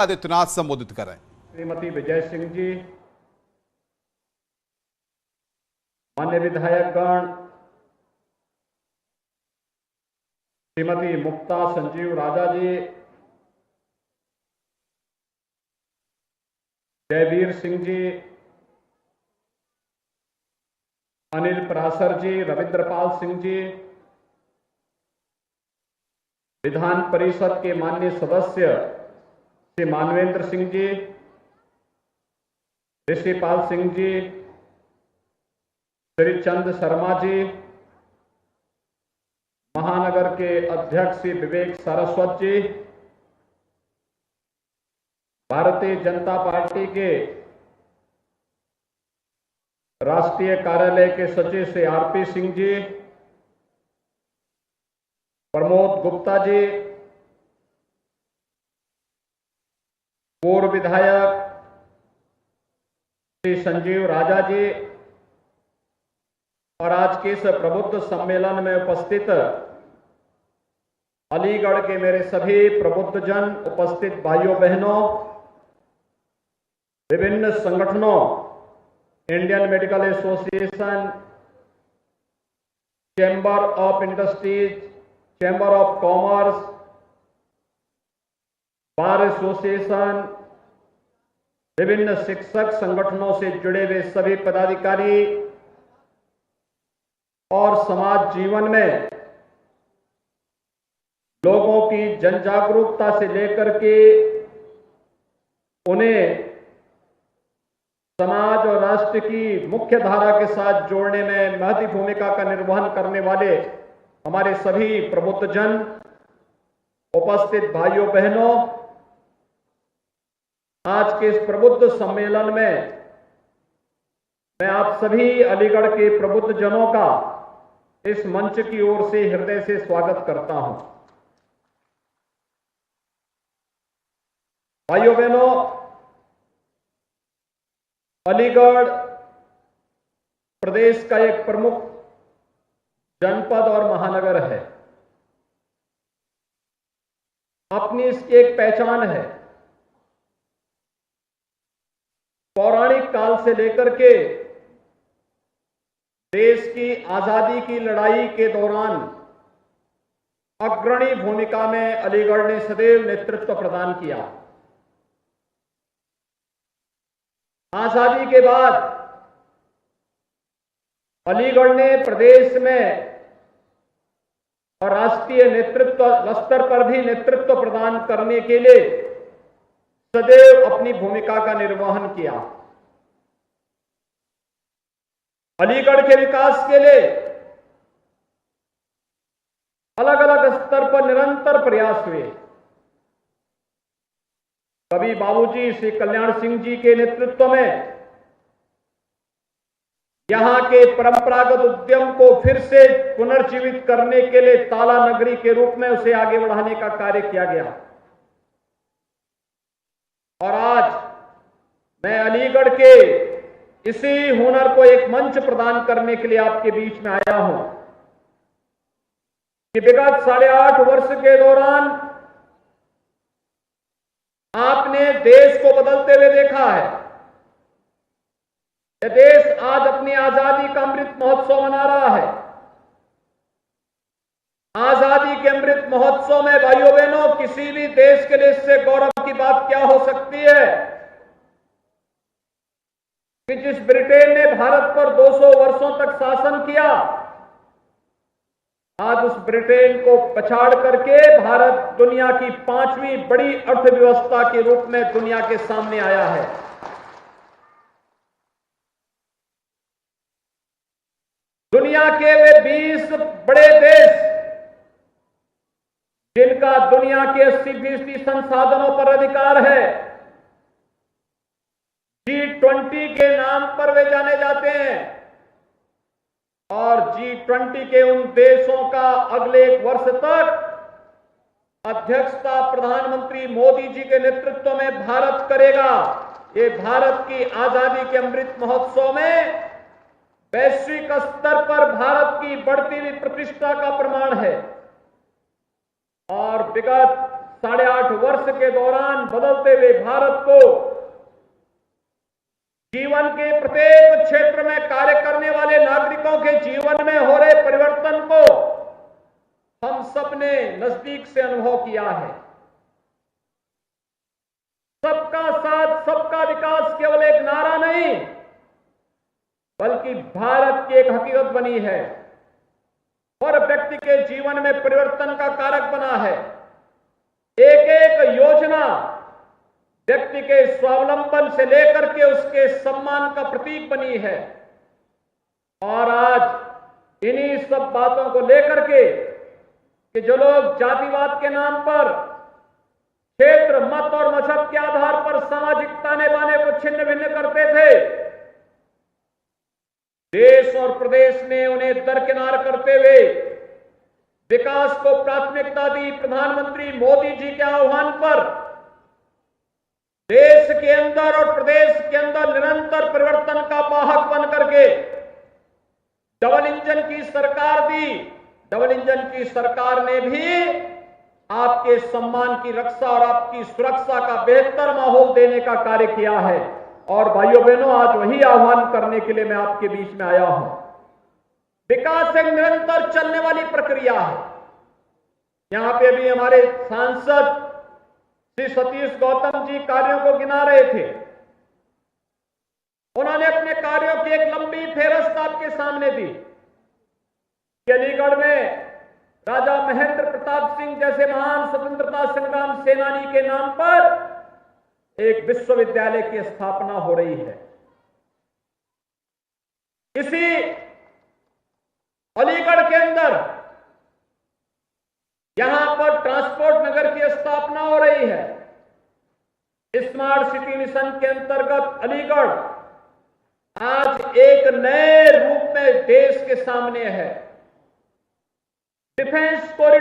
आदित्यनाथ संबोधित कर रहे हैं। श्रीमती विजय सिंह जी, मान्य विधायकगण, श्रीमती मुक्ता संजीव राजा जी, जयवीर सिंह जी, अनिल पराशर जी, रविंद्रपाल सिंह जी, विधान परिषद के माननीय सदस्य श्री मानवेंद्र सिंह जी, ऋषिपाल सिंह जी, श्री चंद शर्मा जी, महानगर के अध्यक्ष श्री विवेक सारस्वत जी, भारतीय जनता पार्टी के राष्ट्रीय कार्यालय के सचिव श्री आरपी सिंह जी, प्रमोद गुप्ता जी, पूर्व विधायक श्री संजीव राजा जी और आज के इस प्रबुद्ध सम्मेलन में उपस्थित अलीगढ़ के मेरे सभी प्रबुद्ध जन, उपस्थित भाइयों बहनों, विभिन्न संगठनों, Indian medical association, chamber of industries, chamber of commerce, bar association, विभिन्न शिक्षक संगठनों से जुड़े हुए सभी पदाधिकारी और समाज जीवन में लोगों की जन जागरूकता से लेकर के उन्हें समाज और राष्ट्र की मुख्य धारा के साथ जोड़ने में महत्वपूर्ण भूमिका का निर्वहन करने वाले हमारे सभी प्रबुद्ध जन, उपस्थित भाइयों बहनों, आज के इस प्रबुद्ध सम्मेलन में मैं आप सभी अलीगढ़ के प्रबुद्ध जनों का इस मंच की ओर से हृदय से स्वागत करता हूं। भाइयों बहनों, अलीगढ़ प्रदेश का एक प्रमुख जनपद और महानगर है। अपनी इसकी एक पहचान है। पौराणिक काल से लेकर के देश की आजादी की लड़ाई के दौरान अग्रणी भूमिका में अलीगढ़ ने सदैव नेतृत्व प्रदान किया। आजादी के बाद अलीगढ़ ने प्रदेश में और राष्ट्रीय नेतृत्व स्तर पर भी नेतृत्व प्रदान करने के लिए सदैव अपनी भूमिका का निर्वहन किया। अलीगढ़ के विकास के लिए अलग अलग स्तर पर निरंतर प्रयास हुए। कभी बाबूजी श्री कल्याण सिंह जी के नेतृत्व में यहां के परंपरागत उद्यम को फिर से पुनर्जीवित करने के लिए ताला नगरी के रूप में उसे आगे बढ़ाने का कार्य किया गया। और आज मैं अलीगढ़ के इसी हुनर को एक मंच प्रदान करने के लिए आपके बीच में आया हूं कि विगत 8.5 वर्ष के दौरान आपने देश को बदलते हुए देखा है। यह देश आज अपनी आजादी का अमृत महोत्सव मना रहा है। आजादी के अमृत महोत्सव में भाइयों बहनों, किसी भी देश के लिए इससे गौरव की बात क्या हो सकती है कि जिस ब्रिटेन ने भारत पर 200 वर्षों तक शासन किया, आज उस ब्रिटेन को पछाड़ करके भारत दुनिया की 5वीं बड़ी अर्थव्यवस्था के रूप में दुनिया के सामने आया है। दुनिया के वे 20 बड़े देश जिनका दुनिया के 80% संसाधनों पर अधिकार है, G20 के नाम पर वे जाने जाते हैं। और G20 के उन देशों का अगले 1 वर्ष तक अध्यक्षता प्रधानमंत्री मोदी जी के नेतृत्व में भारत करेगा। ये भारत की आजादी के अमृत महोत्सव में वैश्विक स्तर पर भारत की बढ़ती हुई प्रतिष्ठा का प्रमाण है। और विगत 8.5 वर्ष के दौरान बदलते हुए भारत को जीवन के प्रत्येक क्षेत्र में कार्य करने वाले नागरिकों के जीवन में हो रहे परिवर्तन को हम सबने नजदीक से अनुभव किया है। सबका साथ सबका विकास केवल एक नारा नहीं, बल्कि भारत की एक हकीकत बनी है और व्यक्ति के जीवन में परिवर्तन का कारक बना है। एक एक योजना व्यक्ति के स्वावलंबन से लेकर के उसके सम्मान का प्रतीक बनी है। और आज इन्हीं सब बातों को लेकर के कि जो लोग जातिवाद के नाम पर, क्षेत्र, मत और मजहब के आधार पर सामाजिक ताने बाने को छिन्न भिन्न करते थे, देश और प्रदेश ने उन्हें दरकिनार करते हुए विकास को प्राथमिकता दी। प्रधानमंत्री मोदी जी के आह्वान पर देश के अंदर और प्रदेश के अंदर निरंतर परिवर्तन का वाहक बन करके डबल इंजन की सरकार दी। डबल इंजन की सरकार ने भी आपके सम्मान की रक्षा और आपकी सुरक्षा का बेहतर माहौल देने का कार्य किया है। और भाइयों बहनों, आज वही आह्वान करने के लिए मैं आपके बीच में आया हूं। विकास एक निरंतर चलने वाली प्रक्रिया है। यहां पे अभी हमारे सांसद श्री सतीश गौतम जी कार्यों को गिना रहे थे। उन्होंने अपने कार्यों की एक लंबी फेहरिस्त आपके सामने दी कि अलीगढ़ में राजा महेंद्र प्रताप सिंह जैसे महान स्वतंत्रता संग्राम सेनानी के नाम पर एक विश्वविद्यालय की स्थापना हो रही है। इसी अलीगढ़ के अंदर यहां पर ट्रांसपोर्ट नगर की स्थापना हो रही है। स्मार्ट सिटी मिशन के अंतर्गत अलीगढ़ आज एक नए रूप में देश के सामने है। Defence corridor